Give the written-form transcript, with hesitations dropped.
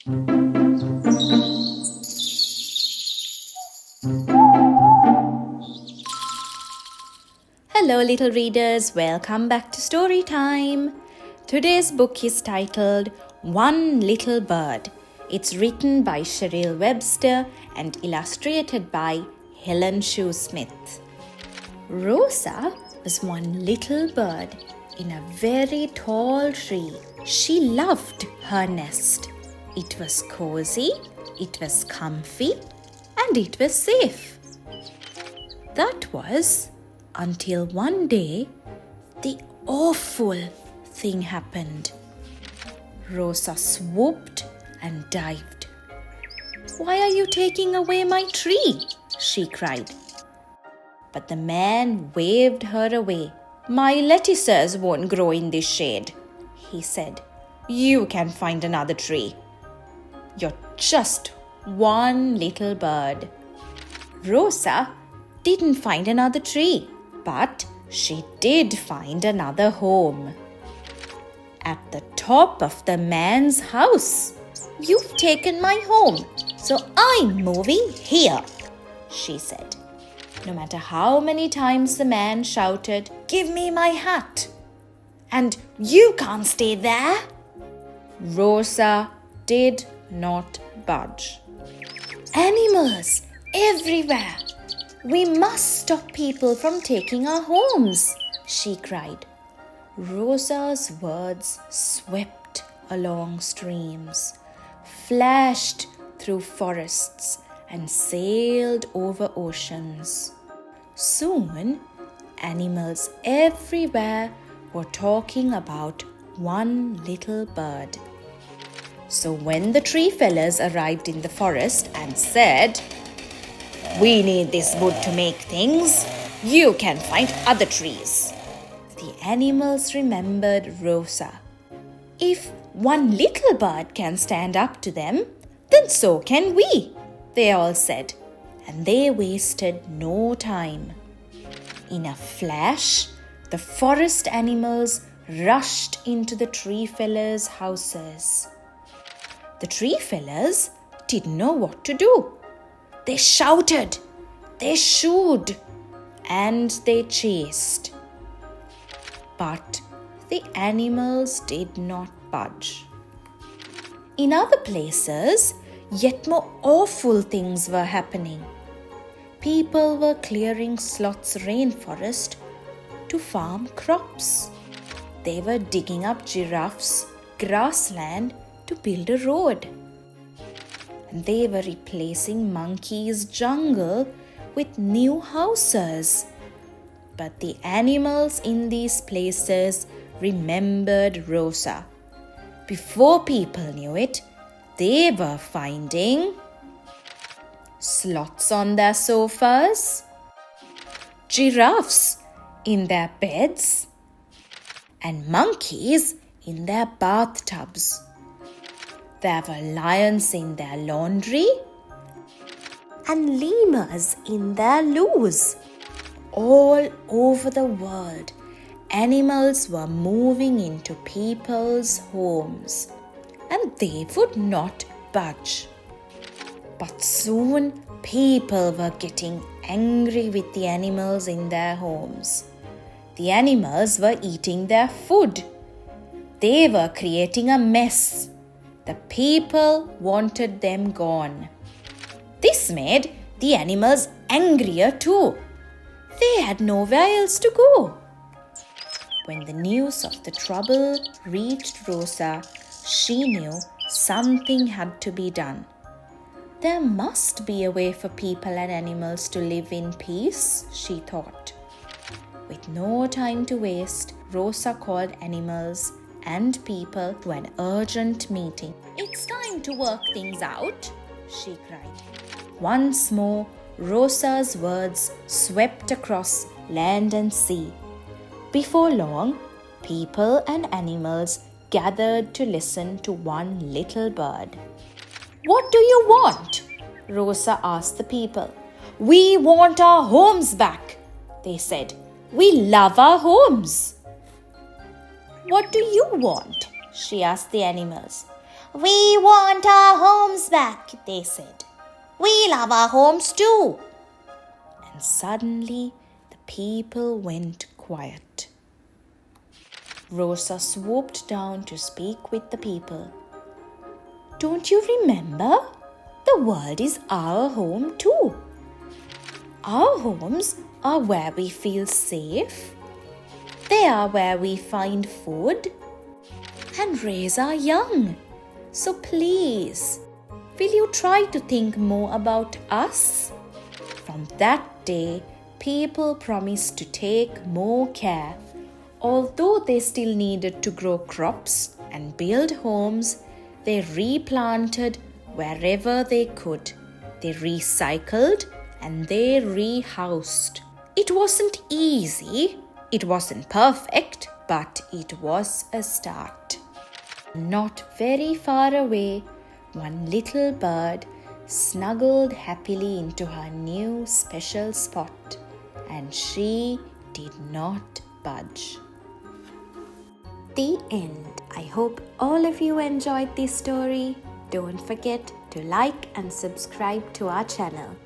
Hello little readers, welcome back to Storytime. Today's book is titled One Little Bird. It's written by Sheryl Webster and illustrated by Helen Shoesmith. Rosa was one little bird in a very tall tree. She loved her nest. It was cozy, it was comfy, and it was safe. That was until one day the awful thing happened. Rosa swooped and dived. "Why are you taking away my tree?" she cried. But the man waved her away. "My lettuces won't grow in this shade," he said. "You can find another tree. You're just one little bird." Rosa didn't find another tree, but she did find another home. At the top of the man's house. "You've taken my home, so I'm moving here," she said. No matter how many times the man shouted, "Give me my hat," and "You can't stay there," Rosa did not budge. "Animals everywhere! We must stop people from taking our homes," she cried. Rosa's words swept along streams, flashed through forests, and sailed over oceans. Soon, animals everywhere were talking about one little bird. So when the tree fellers arrived in the forest and said, "We need this wood to make things. You can find other trees," the animals remembered Rosa. "If one little bird can stand up to them, then so can we," they all said, and they wasted no time. In a flash, the forest animals rushed into the tree fellers' houses. The tree fellers didn't know what to do. They shouted, they shooed, and they chased. But the animals did not budge. In other places, yet more awful things were happening. People were clearing Sloth's rainforest to farm crops. They were digging up Giraffe's grassland to build a road. And they were replacing Monkey's jungle with new houses. But the animals in these places remembered Rosa. Before people knew it, they were finding sloths on their sofas, giraffes in their beds, and monkeys in their bathtubs. There were lions in their laundry and lemurs in their loos. All over the world, animals were moving into people's homes, and they would not budge. But soon, people were getting angry with the animals in their homes. The animals were eating their food. They were creating a mess. The people wanted them gone. This made the animals angrier too. They had nowhere else to go. When the news of the trouble reached Rosa, she knew something had to be done. There must be a way for people and animals to live in peace, she thought. With no time to waste, Rosa called animals and people to an urgent meeting. "It's time to work things out," she cried. Once more, Rosa's words swept across land and sea. Before long, people and animals gathered to listen to one little bird. "What do you want?" Rosa asked the people. "We want our homes back," they said. "We love our homes." "What do you want?" she asked the animals. "We want our back, they said. We love our homes too. And suddenly the people went quiet. Rosa swooped down to speak with the people. Don't you remember? The world is our home too. Our homes are where we feel safe. They are where we find food and raise our young. So please, will you try to think more about us? From that day, people promised to take more care. Although they still needed to grow crops and build homes, they replanted wherever they could. They recycled and they rehoused. It wasn't easy, it wasn't perfect, but it was a start. Not very far away, one little bird snuggled happily into her new special spot, and she did not budge. The end. I hope all of you enjoyed this story. Don't forget to like and subscribe to our channel.